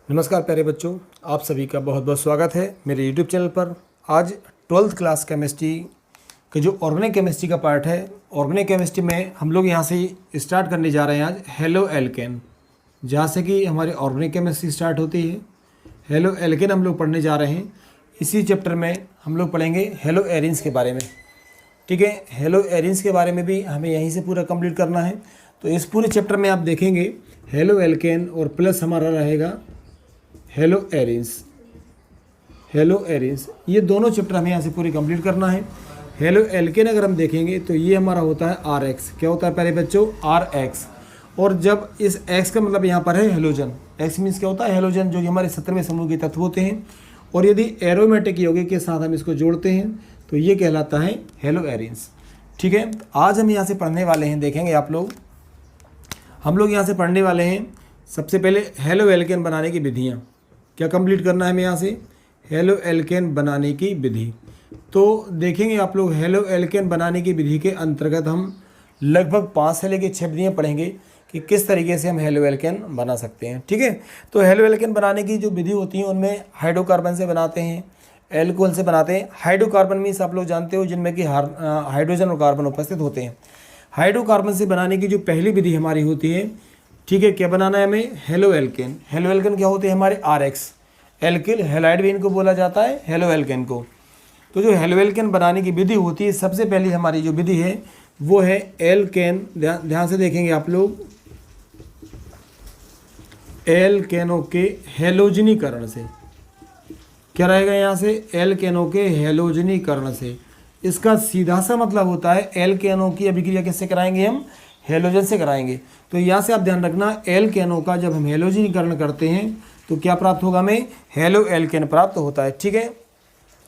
नमस्कार प्यारे बच्चों, आप सभी का बहुत बहुत स्वागत है मेरे YouTube चैनल पर। आज 12th क्लास केमिस्ट्री के जो ऑर्गेनिक केमिस्ट्री का पार्ट है, ऑर्गेनिक केमिस्ट्री में हम लोग यहाँ से स्टार्ट करने जा रहे हैं आज हेलो एल्केन, जहाँ से कि हमारी ऑर्गेनिक केमिस्ट्री स्टार्ट होती है। हेलो एल्केन हम लोग पढ़ने जा रहे हैं। इसी चैप्टर में हम लोग पढ़ेंगे हेलो एरिन्स के बारे में। ठीक है, हेलो एरिन्स के बारे में भी हमें यहीं से पूरा कंप्लीट करना है। तो इस पूरे चैप्टर में आप देखेंगे हेलो एल्केन और प्लस हमारा रहेगा हेलो एरिन्स। हेलो एरिन्स ये दोनों चैप्टर हमें यहाँ से पूरी कंप्लीट करना है। हेलो एल्केन अगर हम देखेंगे तो ये हमारा होता है आर एक्स। क्या होता है प्यारे बच्चों? R X. और जब इस एक्स का मतलब यहाँ पर है हेलोजन, एक्स मीन्स क्या होता है? हेलोजन, जो कि हमारे 17वें समूह के तत्व होते हैं। और यदि एरोमेटिक यौगिक के साथ हम इसको जोड़ते हैं तो ये कहलाता है हेलो एरिन्स। ठीक है, आज हम यहाँ से पढ़ने वाले हैं, देखेंगे आप लोग, हम लोग यहाँ से पढ़ने वाले हैं सबसे पहले हेलो एल्केन बनाने की विधियाँ। क्या कंप्लीट करना है हमें यहाँ से? हेलो एल्केन बनाने की विधि। तो देखेंगे आप लोग, हेलो एल्केन बनाने की विधि के अंतर्गत हम लगभग 5 से लेकर 6 विधियाँ पढ़ेंगे कि किस तरीके से हम हेलो एल्केन बना सकते हैं। ठीक है, तो हेलो एल्केन बनाने की जो विधि होती है उनमें हाइड्रोकार्बन से बनाते हैं, एल्कोहल से बनाते हैं। हाइड्रोकार्बन मीन्स आप लोग जानते हो जिनमें कि हाइड्रोजन और कार्बन उपस्थित होते हैं। हाइड्रोकार्बन से बनाने की जो पहली विधि हमारी होती है, ठीक है, क्या बनाना है हमें? Halo alkane. हेलो एल्केन क्या होते हैं हमारे? Are x. एल्किल हैलाइड भी इनको बोला जाता है, हेलो एल्केन को। तो जो हेलो एल्केन बनाने की विधि होती है, सबसे पहली हमारी जो विधि है वो है एल्केन। ध्यान से देखेंगे आप लोग, एल्केनों के हेलोजनीकरण से। क्या रहेगा यहाँ से? एल्केनों के हेलोजनीकरण से। इसका सीधा सा मतलब होता है एल्केनों की अभिक्रिया किससे कराएंगे हम? हेलोजन से कराएंगे। तो यहाँ से आप ध्यान रखना, एल्केनों का जब हम हेलोजनीकरण करते हैं तो क्या प्राप्त होगा हमें? हेलो एल्केन प्राप्त होता है। ठीक है,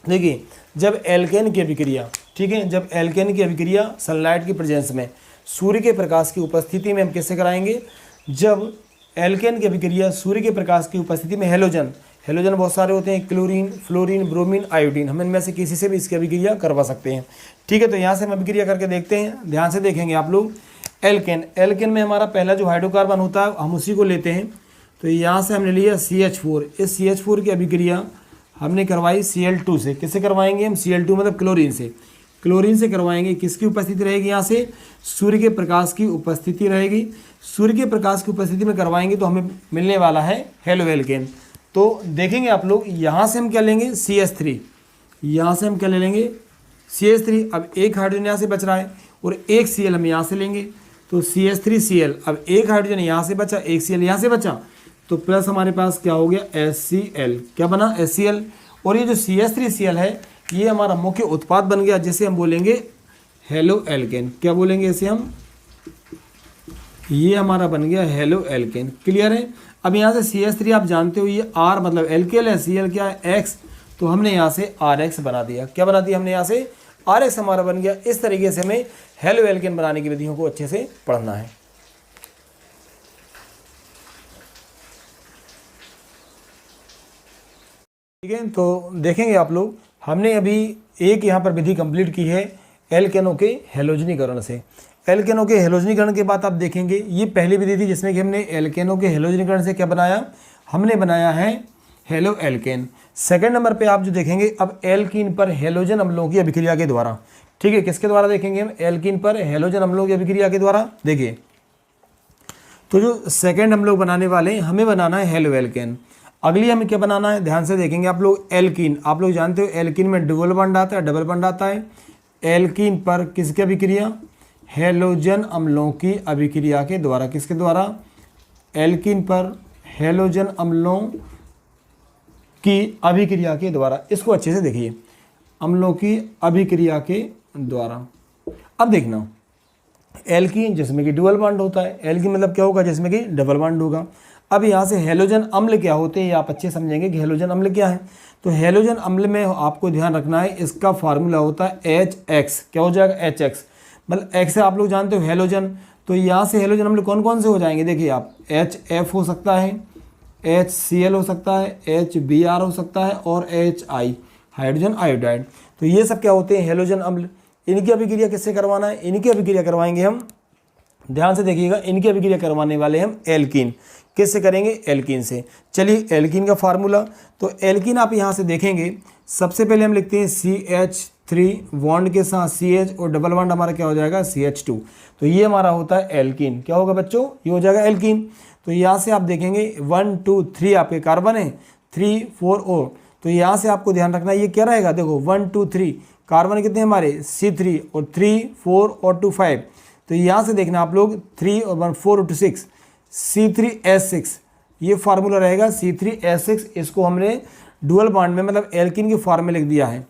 देखिए, जब एल्केन की अभिक्रिया, ठीक है, जब एल्केन की अभिक्रिया सनलाइट की प्रेजेंस में, सूर्य के प्रकाश की उपस्थिति में हम किससे कराएंगे? जब एल्केन की अभिक्रिया सूर्य के प्रकाश की उपस्थिति में हेलोजन बहुत सारे होते हैं, क्लोरीन, फ्लोरीन, ब्रोमीन, आयोडीन, हम इनमें से किसी से भी इसकी अभिक्रिया करवा सकते हैं। ठीक है, तो यहाँ से हम अभिक्रिया करके देखते हैं। ध्यान से देखेंगे आप लोग, एल्केन में हमारा पहला जो हाइड्रोकार्बन होता है हम उसी को लेते हैं। तो यहाँ से हमने लिया CH4। इस CH4 की अभिक्रिया हमने करवाई Cl2 से। किससे करवाएंगे हम? Cl2 मतलब क्लोरीन से। क्लोरीन से करवाएंगे, किसकी उपस्थिति रहेगी? यहाँ से सूर्य के प्रकाश की उपस्थिति रहेगी। सूर्य के प्रकाश की उपस्थिति में करवाएंगे तो हमें मिलने वाला है हेलो एल्केन। तो देखेंगे आप लोग, यहाँ से हम क्या लेंगे? CH3। यहाँ से हम क्या ले लेंगे? CH3। अब एक हाइड्रोजन यहाँ से बच रहा है और एक Cl हम यहाँ से लेंगे, तो CH3Cl। अब एक हाइड्रोजन यहाँ से बचा, एक Cl यहाँ से बचा, तो प्लस हमारे पास क्या हो गया? HCl। क्या बना? HCl। और ये जो CH3Cl है ये हमारा मुख्य उत्पाद बन गया, जिसे हम बोलेंगे हेलो एल्केन। क्या बोलेंगे इसे हम? ये हमारा बन गया हेलो एल्केन। क्लियर है? अब यहाँ से CH3 आप जानते हो ये R मतलब एल्केल है, Cl क्या है? X। तो हमने यहाँ से RX बना दिया। क्या बना दिया हमने? यहाँ से RX हमारा बन गया। इस तरीके से हमें हेलो एल्केन बनाने की विधियों को अच्छे से पढ़ना है। ठीक है, तो देखेंगे आप लोग, हमने अभी एक यहाँ पर विधि कंप्लीट की है एल्केनों के हेलोजनीकरण से। एल्केनों के हेलोजनीकरण के बाद आप देखेंगे ये पहली विधि थी जिसमें कि हमने एल्केनों के हेलोजनीकरण से क्या बनाया? हमने बनाया है हेलो एल्केन। सेकंड नंबर पे आप जो देखेंगे, अब एल्कीन पर हेलोजन अम्लों की अभिक्रिया के द्वारा। ठीक है, किसके द्वारा देखेंगे हम? एल्कीन पर हेलोजन अम्लों की अभिक्रिया के द्वारा। देखिए, तो जो सेकंड हम लोग बनाने वाले हैं, हमें बनाना है हेलो एल्केन। अगली हमें क्या बनाना है? ध्यान से देखेंगे आप लोग, एल्कीन। आप लोग जानते हो एल्कीन में डबल बॉन्ड आता है, डबल बॉन्ड आता है। एल्कीन पर किसकी अभिक्रिया? हेलोजन अम्लों की अभिक्रिया के द्वारा। किसके द्वारा? एल्कीन पर हेलोजन अम्लों की अभिक्रिया के द्वारा। इसको अच्छे से देखिए, अम्लों की अभिक्रिया के द्वारा। अब देखना, एल्कीन जिसमें कि डबल बॉन्ड होता है, एल्कीन मतलब क्या होगा? जिसमें कि डबल बॉन्ड होगा। अब यहाँ से हेलोजन अम्ल क्या होते हैं ये आप अच्छे समझेंगे कि हेलोजन अम्ल क्या है। तो हेलोजन अम्ल में आपको ध्यान रखना है, इसका फार्मूला होता है HX। क्या हो जाएगा? HX मतलब X से आप लोग जानते हो हेलोजन। तो यहाँ से हेलोजन अम्ल कौन कौन से हो जाएंगे? देखिए आप, HF हो सकता है, HCl हो सकता है, HBr हो सकता है और HI हाइड्रोजन आयोडाइड। तो ये सब क्या होते हैं? हेलोजन अम्ल। इनकी अभिक्रिया किससे करवाना है? इनकी अभिक्रिया करवाएंगे हम ध्यान से देखिएगा, इनकी अभिक्रिया करवाने वाले हम एल्कीन। किससे करेंगे? एल्कीन से। चलिए एल्कीन का फार्मूला, तो एल्कीन आप यहाँ से देखेंगे, सबसे पहले हम लिखते हैं CH3 बॉन्ड के साथ CH और डबल बॉन्ड हमारा क्या हो जाएगा? CH2। तो ये हमारा होता है एल्कीन। क्या होगा बच्चों? ये हो जाएगा एल्कीन। तो यहाँ से आप देखेंगे 1 2 3 आपके कार्बन है, 3 4 O। तो यहाँ से आपको ध्यान रखना ये क्या रहेगा? देखो 1 2 3 कार्बन कितने हमारे? C3 और 3 4 और 2 5। तो यहाँ से देखना आप लोग 3 और 1 4 और 2 6 C3H6 ये फार्मूला रहेगा C3H6। इसको हमने डुअल बॉन्ड में मतलब एल्कीन की फॉर्म में लिख दिया है।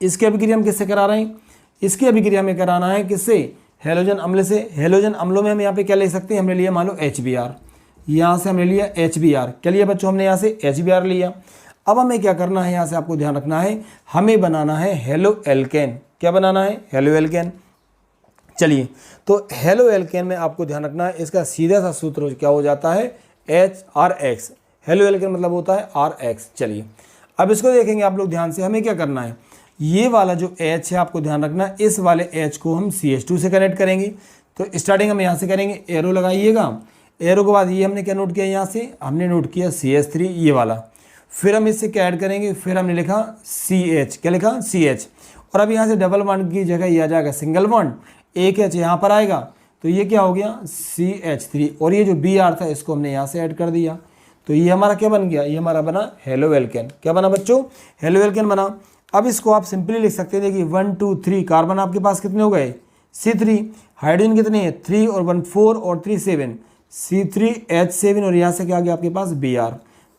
इसकी अभिक्रिया हम किससे करा रहे हैं? इसकी अभिक्रिया में कराना है किससे? हैलोजन अम्ल से। हैलोजन अम्लों में हम यहाँ पे क्या ले सकते हैं? हमने लिया मान लो HBr, यहाँ से हमने लिया HBr। क्या लिया बच्चों? हमने यहाँ से HBr लिया। अब हमें क्या करना है? यहाँ से आपको ध्यान रखना है, हमें बनाना है हेलो एल्केन। क्या बनाना है? Halo alkane. चलिए, तो हेलो एल्केन में आपको ध्यान रखना है, इसका सीधा सा सूत्र क्या हो जाता है? HRX। हेलो एल्केन मतलब होता है RX। चलिए अब इसको देखेंगे आप लोग ध्यान से, हमें क्या करना है? ये वाला जो H है आपको ध्यान रखना है, इस वाले H को हम CH2 से कनेक्ट करेंगे। तो स्टार्टिंग हम यहाँ से करेंगे, एरो लगाइएगा। एरो के बाद ये हमने क्या नोट किया? यहाँ से हमने नोट किया CH3 ये वाला। फिर हम इससे क्या ऐड करेंगे? फिर हमने लिखा CH। क्या लिखा? CH। और अब यहाँ से डबल बॉन्ड की जगह ये आ जाएगा सिंगल बॉन्ड, एक H यहाँ पर आएगा। तो ये क्या हो गया? CH3। और ये जो Br था इसको हमने यहाँ से ऐड कर दिया। तो ये हमारा क्या बन गया? ये हमारा बना हेलो एल्केन। क्या बना बच्चों? हेलो एल्केन बना। अब इसको आप सिंपली लिख सकते हैं, देखिए 1 2 3 कार्बन आपके पास कितने हो गए? C3। हाइड्रोजन कितने हैं? 3 और 1 4 और 3 7 C3H7। और यहाँ से क्या आ गया आपके पास? Br।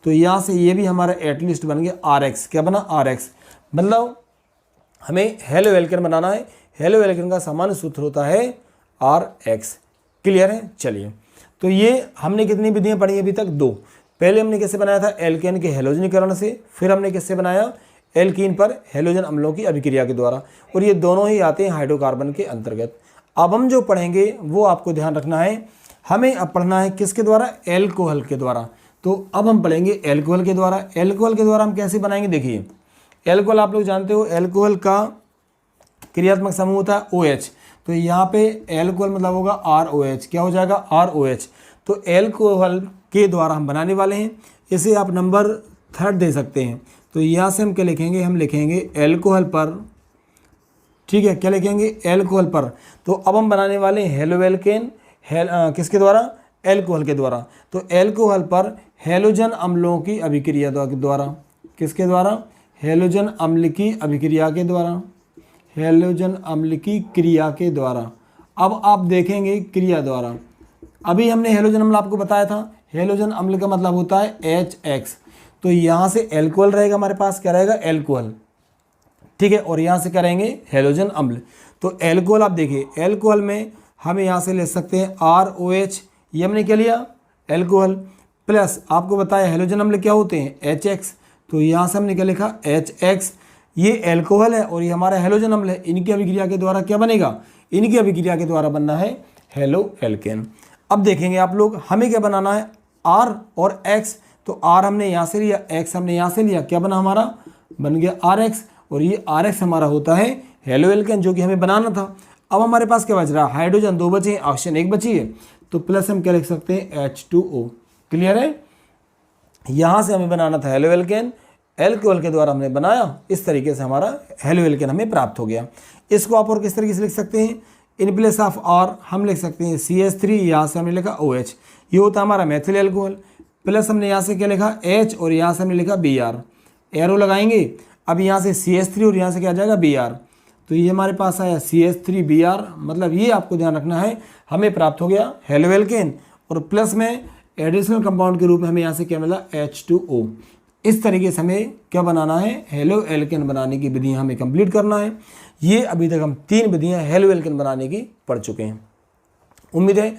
तो यहाँ से ये भी हमारा एटलिस्ट बन गया RX। क्या बना? RX। मतलब हमें हेलो एल्केन बनाना है। हेलो एल्केन का सामान्य सूत्र होता है RX। क्लियर है? चलिए, तो ये हमने कितनी विधियां पढ़ी अभी तक? 2। पहले हमने कैसे बनाया था? एल्केन के हेलोजनीकरण से। फिर हमने किससे बनाया? एल्कीन पर हेलोजन अम्लों की अभिक्रिया के द्वारा। और ये दोनों ही आते हैं हाइड्रोकार्बन के अंतर्गत। अब हम जो पढ़ेंगे वो आपको ध्यान रखना है, हमें अब पढ़ना है किसके द्वारा? एल्कोहल के द्वारा। तो अब हम पढ़ेंगे एल्कोहल के द्वारा। एल्कोहल के द्वारा हम कैसे बनाएंगे? देखिए, एल्कोहल आप लोग जानते हो, एल्कोहल का क्रियात्मक समूह होता है OH। तो यहाँ पे एल्कोहल मतलब होगा ROH। क्या हो जाएगा? ROH। तो एल्कोहल के द्वारा हम बनाने वाले हैं। इसे आप नंबर 3 दे सकते हैं। तो यहाँ से हम क्या लिखेंगे? हम लिखेंगे एल्कोहल पर। ठीक है, क्या लिखेंगे? एल्कोहल पर। तो अब हम बनाने वाले हैं हेलो एल्केन। किसके द्वारा? एल्कोहल के द्वारा। तो एल्कोहल पर हेलोजन अम्लों की अभिक्रिया द्वारा। किसके द्वारा? हेलोजन अम्ल की अभिक्रिया के द्वारा। हेलोजन अम्ल की क्रिया के द्वारा। अब आप देखेंगे क्रिया द्वारा। अभी हमने हेलोजन अम्ल आपको बताया था। हेलोजन अम्ल का मतलब होता है HX। तो यहाँ से एल्कोहल रहेगा हमारे पास। क्या रहेगा? एल्कोहल। ठीक है, और यहाँ से करेंगे हेलोजन अम्ल। तो एल्कोहल आप देखिए, एल्कोहल में हम यहाँ से ले सकते हैं ROH। ये हमने क्या लिया? एल्कोहल। प्लस आपको बताया हेलोजन अम्ल क्या होते हैं? HX। तो यहाँ से हमने क्या लिखा? HX। ये एल्कोहल है और ये हमारा हेलोजन अम्ल है। इनकी अभिक्रिया के द्वारा क्या बनेगा? इनकी अभिक्रिया के द्वारा बनना है हेलो एल्केन। अब देखेंगे आप लोग, हमें क्या बनाना है? R और X। तो R हमने यहाँ से लिया, X हमने यहाँ से लिया। क्या बना? हमारा बन गया RX। और ये RX हमारा होता है हेलो एल्केन, जो कि हमें बनाना था। अब हमारे पास क्या बच रहा है? हाइड्रोजन 2 बचे हैं, ऑक्सीजन 1 बची है। तो प्लस हम क्या लिख सकते हैं? H2O। क्लियर है? यहाँ से हमें बनाना था हेलो एल्केन, एल्कोहल के द्वारा हमने बनाया। इस तरीके से हमारा हेलो एल्केन हमें प्राप्त हो गया। इसको आप और किस तरीके से लिख सकते हैं? इन प्लेस ऑफ R हम लिख सकते हैं CH3। यहाँ से हमने लिखा OH। ये होता है हमारा मैथिल एल्कोहल। प्लस हमने यहाँ से क्या लिखा? H। और यहाँ से हमने लिखा Br। एरो लगाएंगे। अब यहाँ से CH3 और यहाँ से क्या आ जाएगा? Br। तो ये हमारे पास आया CH3 Br। मतलब ये आपको ध्यान रखना है, हमें प्राप्त हो गया हेलो एल्केन। और प्लस में एडिशनल कंपाउंड के रूप में हमें यहाँ से क्या मिला? H2O। इस तरीके से हमें क्या बनाना है? हेलो एल्केन बनाने की विधियाँ हमें कंप्लीट करना है। ये अभी तक हम 3 विधियाँ हेलो एल्केन बनाने की पढ़ चुके हैं। उम्मीद है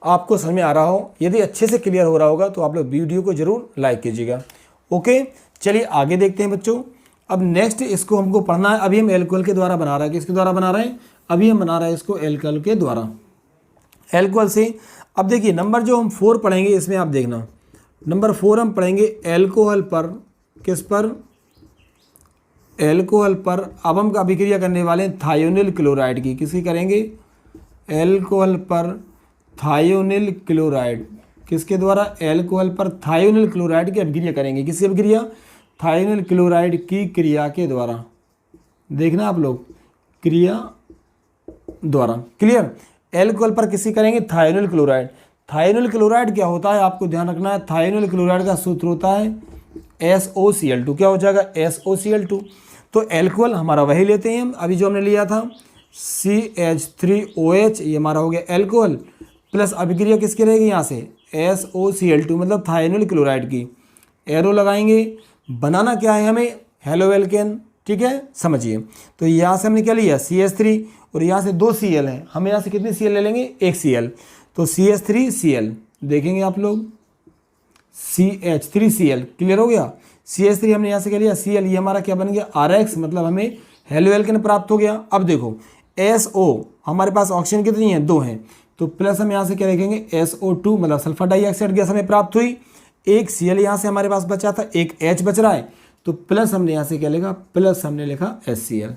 आपको समझ में आ रहा हो। यदि अच्छे से क्लियर हो रहा होगा तो आप लोग वीडियो को जरूर लाइक कीजिएगा। ओके, चलिए आगे देखते हैं बच्चों। अब नेक्स्ट इसको हमको पढ़ना है। अभी हम एल्कोहल के द्वारा बना रहे हैं। किसके द्वारा बना रहे हैं? अभी हम बना रहे हैं इसको एल्कोहल के द्वारा। एल्कोहल से अब देखिए नंबर जो हम 4 पढ़ेंगे, इसमें आप देखना नंबर 4 हम पढ़ेंगे एल्कोहल पर। किस पर? एल्कोहल पर। अब हम अभिक्रिया करने वाले हैं थायोनिल क्लोराइड की। किसकी करेंगे? एल्कोहल पर थायोनिल क्लोराइड, किसके द्वारा? एल्कोहल पर थायोनिल क्लोराइड की अभिक्रिया करेंगे। किसकी अभिक्रिया? थायोनिल क्लोराइड की क्रिया के द्वारा। देखना आप लोग, क्रिया द्वारा। क्लियर? एल्कोहल पर किसी करेंगे? Thionyl chloride. थायोनिल क्लोराइड क्या होता है आपको ध्यान रखना है। थायोनिल क्लोराइड का सूत्र होता है SOCl2। क्या हो जाएगा? SOCl2। तो एल्कोहल हमारा वही लेते हैं हम, अभी जो हमने लिया था CH3OH, ये हमारा हो गया एल्कोहल, प्लस अभिक्रिया किसकी रहेगी यहाँ से? SOCl2 मतलब थायोनिल क्लोराइड की। एरो लगाएंगे, बनाना क्या है हमें? Halo alkane. ठीक है, समझिए। तो यहाँ से हमने क्या लिया? CH3, और यहाँ से 2 Cl हैं, हम यहाँ से कितनी Cl ले लेंगे? 1 Cl। तो CH3Cl देखेंगे आप लोग, CH3Cl। क्लियर हो गया? CH3 हमने यहाँ से क्या लिया? Cl, ये हमारा क्या बन गया? RX, मतलब हमें हेलो एल्केन प्राप्त हो गया। अब देखो SO, हमारे पास ऑक्सीजन कितनी है? 2 हैं, तो प्लस हम यहाँ से क्या लिखेंगे? SO2 मतलब सल्फर डाइऑक्साइड गैस हमें प्राप्त हुई। 1 Cl यहाँ से हमारे पास बचा था, 1 H बच रहा है, तो प्लस हमने यहाँ से क्या लिखा? प्लस हमने लिखा HCl।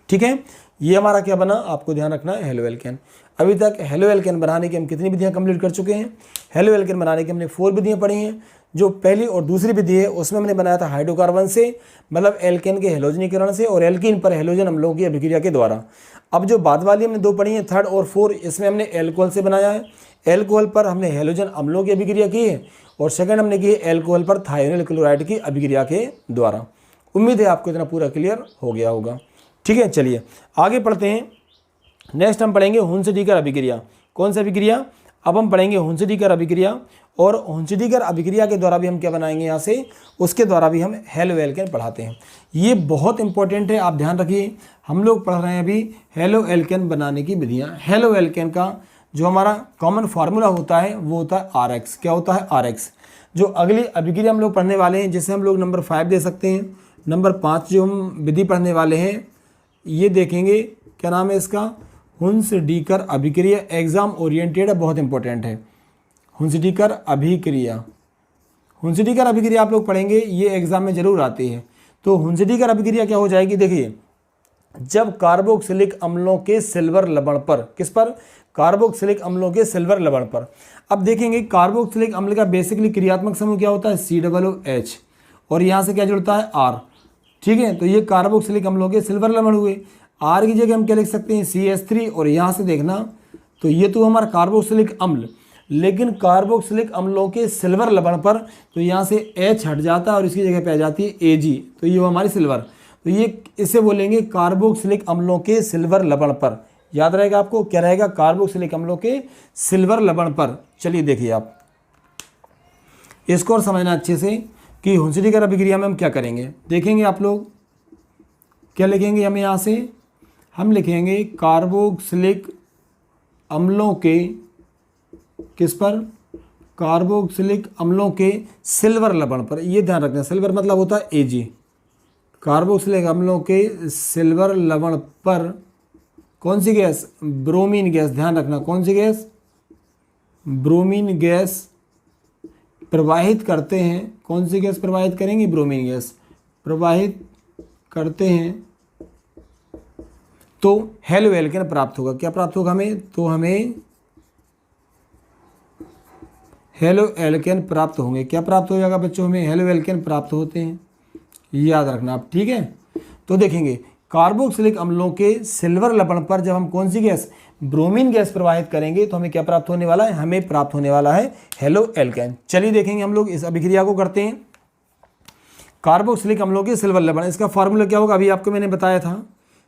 ठीक है, ये हमारा क्या बना? आपको ध्यान रखना है, हेलो एल्केन। अभी तक हेलो एल्केन बनाने की हम कितनी विधियां कंप्लीट कर चुके हैं? हेलो एल्केन बनाने की हमने 4 विधियां पढ़ी हैं। जो पहली और दूसरी विधि है उसमें हमने बनाया था हाइड्रोकार्बन से, मतलब एल्केन के हेलोजनीकरण से, और एल्कीन पर हेलोजन अम्लों की अभिक्रिया के द्वारा। अब जो बाद वाली हमने 2 पढ़ी हैं, 3rd और 4, इसमें हमने एल्कोहल से बनाया है। एल्कोहल पर हमने हेलोजन अम्लों की अभिक्रिया की है, और सेकंड हमने की है एल्कोहल पर थायोनिल क्लोराइड की अभिक्रिया के द्वारा। उम्मीद है आपको इतना पूरा क्लियर हो गया होगा। ठीक है, चलिए आगे पढ़ते हैं। नेक्स्ट हम पढ़ेंगे हुंसडीकर अभिक्रिया। कौन सी अभिक्रिया? अब हम पढ़ेंगे हुंसडीकर अभिक्रिया, और हुंसडीकर अभिक्रिया के द्वारा भी हम क्या बनाएंगे यहाँ से? उसके द्वारा भी हम हेलो एल्केन पढ़ाते हैं। ये बहुत इंपॉर्टेंट है, आप ध्यान रखिए। हम लोग पढ़ रहे हैं अभी हेलो एल्केन बनाने की विधियाँ। हेलो एल्केन का जो हमारा कॉमन फार्मूला होता है वो होता है RX। क्या होता है? RX। जो अगली अभिक्रिया हम लोग पढ़ने वाले हैं, जिसे हम लोग नंबर 5 दे सकते हैं, नंबर 5 जो हम विधि पढ़ने वाले हैं, ये देखेंगे क्या नाम है इसका? हुंसडीकर अभिक्रिया। एग्जाम ओरिएंटेड है, बहुत इंपॉर्टेंट है। हुंसडीकर अभिक्रिया, हुंसडीकर अभिक्रिया आप लोग पढ़ेंगे, ये एग्जाम में जरूर आती है। तो हुंसडीकर अभिक्रिया क्या हो जाएगी? देखिए, जब कार्बोक्सिलिक अम्लों के सिल्वर लवण पर, किस पर? कार्बोक्सिलिक अम्लों के सिल्वर लवण पर। अब देखेंगे कार्बोक्सिलिक अम्ल का बेसिकली क्रियात्मक समूह क्या होता है? COOH, और यहाँ से क्या जुड़ता है? R। ठीक है, तो ये कार्बोक्सिलिक अम्लों के सिल्वर लवण हुए। R की जगह हम क्या लिख सकते हैं? CH3, और यहाँ से देखना तो ये तो हमारा कार्बोक्सिलिक अम्ल, लेकिन कार्बोक्सिलिक अम्लों के सिल्वर लवण पर तो यहाँ से H हट जाता है और इसकी जगह पे आ जाती है Ag, तो ये हमारी सिल्वर। तो ये इसे बोलेंगे कार्बोक्सिलिक अम्लों के सिल्वर लवण पर। याद रहेगा आपको, क्या रहेगा? कार्बोक्सिलिक अम्लों के सिल्वर लवण पर। चलिए देखिए आप इसको और समझना अच्छे से कि हुंसडीकर अभिक्रिया में हम क्या करेंगे। देखेंगे आप लोग क्या लिखेंगे? हम यहाँ से हम लिखेंगे कार्बोक्सिलिक अम्लों के, किस पर? कार्बोक्सिलिक अम्लों के सिल्वर लवण पर। ये ध्यान रखना, सिल्वर मतलब होता है Ag। कार्बोक्सिलिक अम्लों के सिल्वर लवण पर कौन सी गैस? Bromine gas. ध्यान रखना, कौन सी गैस? ब्रोमीन गैस प्रवाहित करते हैं। कौन सी गैस प्रवाहित करेंगे? ब्रोमीन गैस प्रवाहित करते हैं, तो हेलो एल्केन प्राप्त होगा। क्या प्राप्त होगा हमें? तो हमें हेलो एल्केन प्राप्त होंगे। क्या प्राप्त हो जाएगा बच्चों? हमें हेलो एल्केन प्राप्त होते हैं, याद रखना आप। ठीक है, तो देखेंगे कार्बोक्सिलिक अम्लों के सिल्वर लवण पर जब हम कौन सी गैस? ब्रोमीन गैस प्रवाहित करेंगे, तो हमें क्या प्राप्त होने वाला है? हमें प्राप्त होने वाला है हेलो एल्केन। चलिए देखेंगे हम लोग इस अभिक्रिया को करते हैं। कार्बोक्सिलिक अम्लों के सिल्वर लवण, इसका फार्मूला क्या होगा? अभी आपको मैंने बताया था,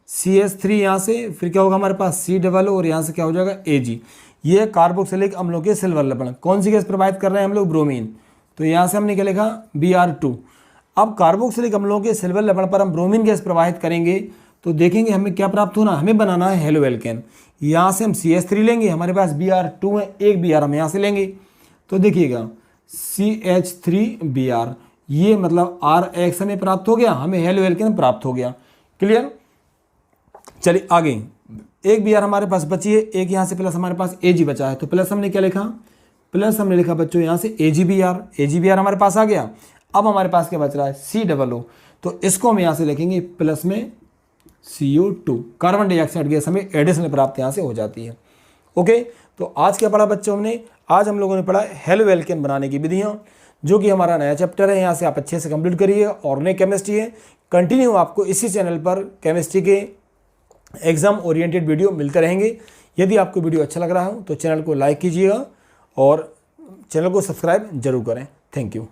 CH3 यहाँ से, फिर क्या होगा हमारे पास? C, और यहाँ से क्या हो जाएगा? Ag। ये कार्बोक्सिलिक अम्लों के सिल्वर लवण। कौन सी गैस प्रवाहित कर रहे हैं हम लोग? ब्रोमीन। तो यहाँ से हमने क्या लिखा? Br2। अब कार्बोक्सिलिक अम्लों के सिल्वर लवण पर हम ब्रोमीन गैस प्रवाहित करेंगे, तो देखेंगे हमें क्या प्राप्त होना? हमें बनाना है हेलो एल्केन। यहाँ से हम CH3 लेंगे, हमारे पास Br2 है, एक Br हम यहाँ से लेंगे, तो देखिएगा CH3Br, ये मतलब RX हमें प्राप्त हो गया, हमें हेलो एल्केन प्राप्त हो गया। क्लियर? चलिए आगे, एक Br हमारे पास बची है, एक यहाँ से प्लस हमारे पास Ag बचा है, तो प्लस हमने क्या लिखा? प्लस हमने लिखा बच्चों यहाँ से AgBr हमारे पास आ गया। अब हमारे पास क्या बच रहा है? COO, तो इसको हम यहाँ से लिखेंगे प्लस में CO2 कार्बन डाइऑक्साइड गैस हमें एडिशनल प्राप्त यहाँ से हो जाती है। ओके, तो आज क्या पढ़ा बच्चों हमने? आज हम लोगों ने पढ़ा हेलो एल्केन बनाने की विधियाँ, जो कि हमारा नया चैप्टर है। यहाँ से आप अच्छे से कंप्लीट करिए। ऑर्गेनिक केमिस्ट्री है, कंटिन्यू आपको इसी चैनल पर केमिस्ट्री के एग्जाम ओरिएंटेड वीडियो मिलते रहेंगे। यदि आपको वीडियो अच्छा लग रहा हो तो चैनल को लाइक कीजिएगा और चैनल को सब्सक्राइब जरूर करें। Thank you.